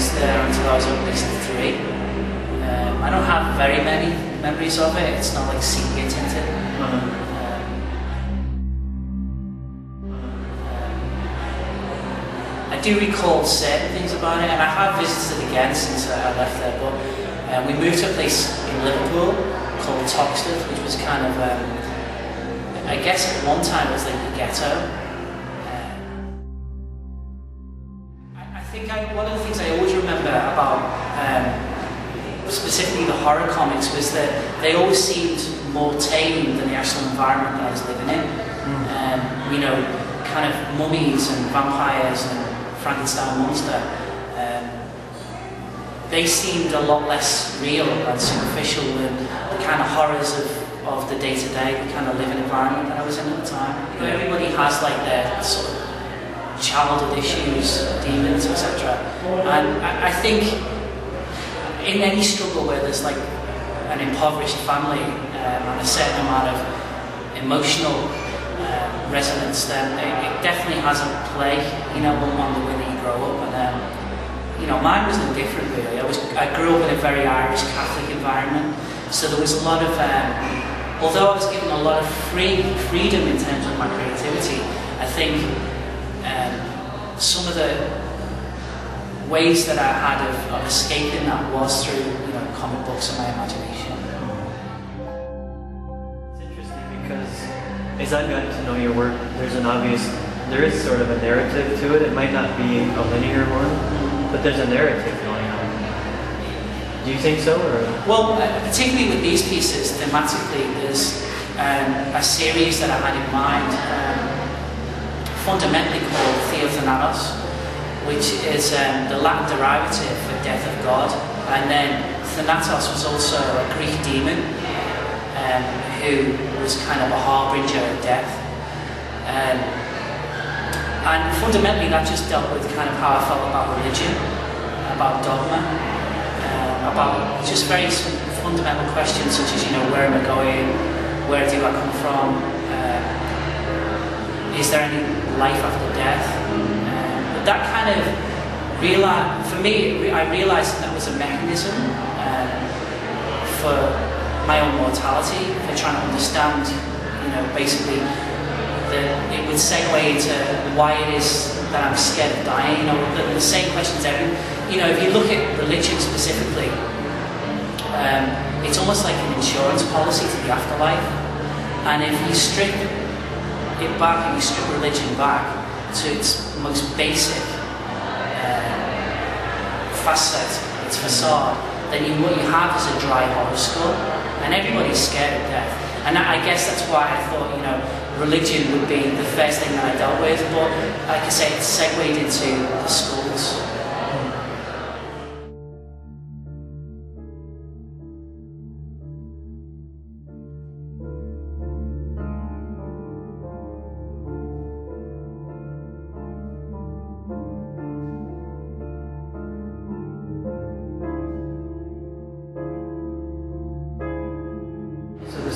raised there until I was at least 3. I don't have very many memories of it. It's not like sepia tinted. I do recall certain things about it, and I have visited it again since I left there. But we moved to a place in Liverpool called Toxteth, which was kind of, I guess at one time it was like the ghetto. I think one of the things I always remember about specifically the horror comics was that they always seemed more tame than the actual environment that I was living in. You know, kind of mummies and vampires and Frankenstein monster. They seemed a lot less real and superficial than the kind of horrors of the day-to-day, the kind of living environment that I was in at the time. You know, everybody has like their sort of childhood issues, demons, etc. And I think in any struggle where there's like an impoverished family and a certain amount of emotional resonance, then it definitely has a play, you know, on the way that you grow up. And you know, mine was no different really. I grew up in a very Irish Catholic environment, so there was a lot of, although I was given a lot of freedom in terms of my creativity, I think some of the ways that I had of escaping that was through, you know, comic books and my imagination. It's interesting because as I've gotten to know your work, there is sort of a narrative to it. It might not be a linear one, but there's a narrative going on. Do you think so? Or? Well, particularly with these pieces, thematically, there's a series that I had in mind, fundamentally called Theothanatos, which is the Latin derivative for death of God. And then Thanatos was also a Greek demon who was kind of a harbinger of death. And fundamentally that just dealt with kind of how I felt about religion, about dogma, about just very fundamental questions such as, you know, where am I going, where do I come from, is there any life after death? But that kind of for me, I realised that was a mechanism for my own mortality, for trying to understand, you know, basically that it would segue into why it is that I'm scared of dying. You know, the same questions you know, if you look at religion specifically, it's almost like an insurance policy to the afterlife. And if you strip it back and you strip religion back to its most basic facet, its facade, then what you have is a dry horoscope, and everybody's scared of death. And I guess that's why I thought, you know, religion would be the first thing that I dealt with, but like I say, it's segued into the schools.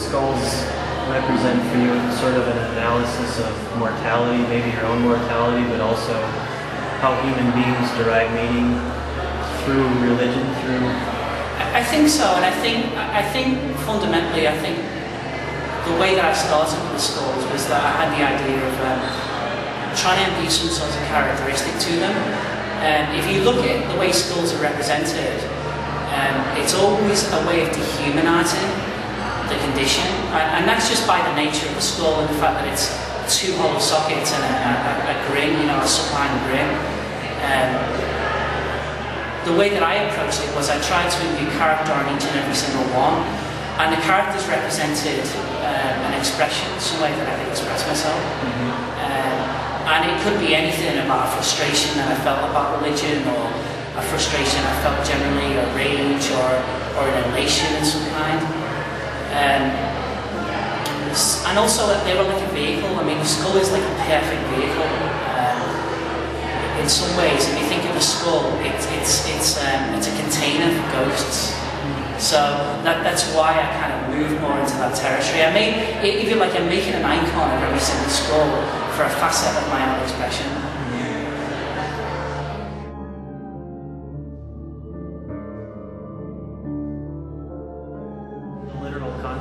Skulls represent for you sort of an analysis of mortality, maybe your own mortality, but also how human beings derive meaning through religion, through... I think so, and I think fundamentally, I think the way that I started with the skulls was that I had the idea of trying to imbue some sort of characteristic to them. If you look at the way skulls are represented, it's always a way of dehumanizing the condition, and that's just by the nature of the skull and the fact that it's 2 hollow sockets and a grin, you know, a supine grin. The way that I approached it was I tried to imbue character on each and every single one, and the characters represented an expression, some way that I could express myself. And it could be anything about a frustration that I felt about religion, or a frustration I felt generally, or rage, or an elation of some kind. And also that they were like a vehicle. I mean, the skull is like a perfect vehicle. In some ways, if you think of a skull, it's a container for ghosts. So that's why I kind of moved more into that territory. I made, if you like, I'm making an icon of every single skull for a facet of my own expression.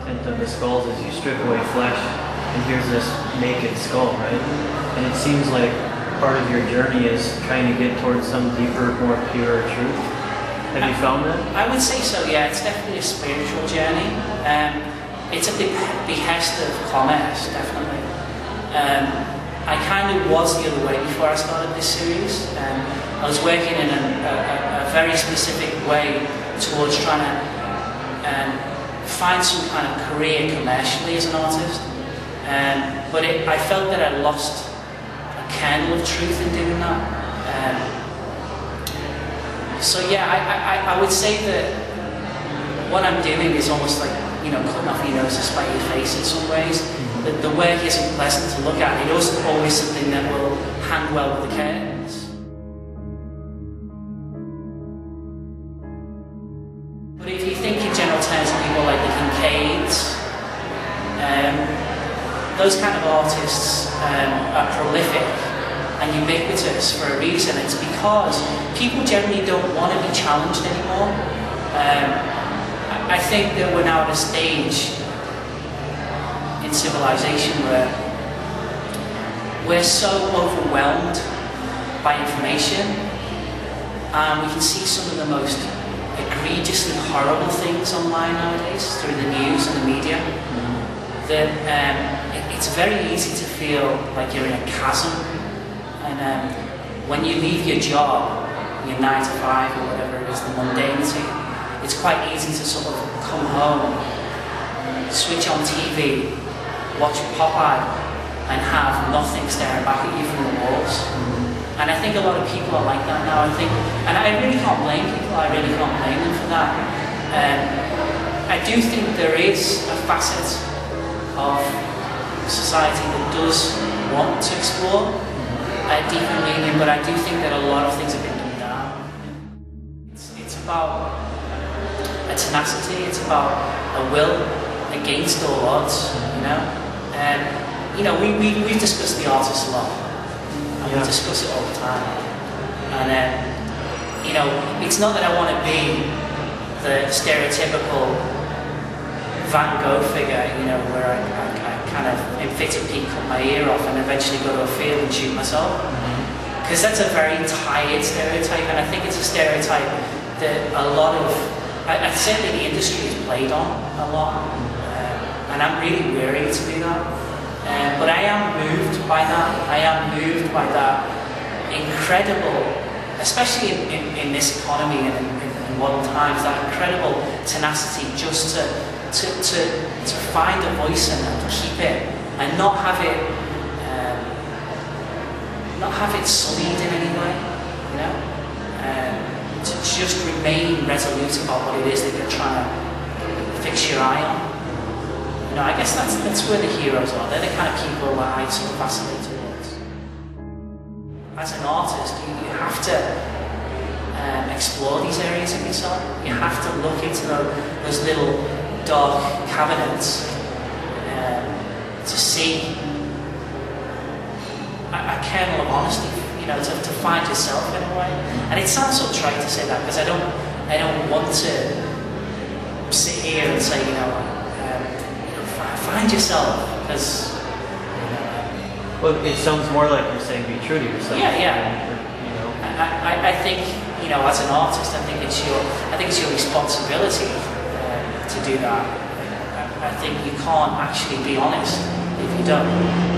content of the skulls is you strip away flesh, and here's this naked skull, right? And it seems like part of your journey is trying to get towards some deeper, more pure truth. Have you found that? I would say so, yeah. It's definitely a spiritual journey. It's a big behest of commerce, definitely. I kind of was the other way before I started this series. I was working in a very specific way towards trying to find some kind of career commercially as an artist. But I felt that I lost a kernel of truth in doing that. So yeah, I would say that what I'm doing is almost like, you know, cutting off your nose to spite your face in some ways. The work isn't pleasant to look at. It isn't always something that will hang well with the curtains. But if you think in general terms of people like the Kincaids, those kind of artists are prolific and ubiquitous for a reason. It's because people generally don't want to be challenged anymore. I think that we're now at a stage in civilization where we're so overwhelmed by information, and we can see some of the most egregiously horrible things online nowadays through the news and the media, that it's very easy to feel like you're in a chasm. And when you leave your job, your 9 to 5 or whatever it is, the mundanity, it's quite easy to sort of come home, switch on TV, watch Popeye, and have nothing staring back at you from the walls. And I think a lot of people are like that now. And I really can't blame people. I really can't blame them for that. I do think there is a facet of society that does want to explore a deeper meaning, but I do think that a lot of things have been done down. It's about a tenacity. It's about a will against all odds. You know, we've discussed the artist a lot, and we discuss it all the time. And you know, it's not that I want to be the stereotypical Van Gogh figure, you know, where I kind of in fit a peak, cut my ear off, and eventually go to a field and shoot myself. Because that's a very tired stereotype, and I think it's a stereotype that a lot of, certainly the industry is played on a lot. And I'm really weary to do that. But I am moved by that. I am moved by that incredible, especially in this economy and in modern times, that incredible tenacity just to find a voice and keep it, and not have it sullied in any way, you know? To just remain resolute about what it is that you're trying to fix your eye on. You know, I guess that's where the heroes are. They're the kind of people that I sort of fascinate towards. As an artist, you have to explore these areas of yourself. You have to look into those little dark cabinets to see a kernel of honesty. You know, to find yourself in a way. And it sounds so trite to say that, because I don't want to sit here and say, you know, find yourself, because well, it sounds more like you're saying be true to yourself. Yeah. You know, I think, you know, as an artist, I think it's your responsibility to do that. I think you can't actually be honest if you don't.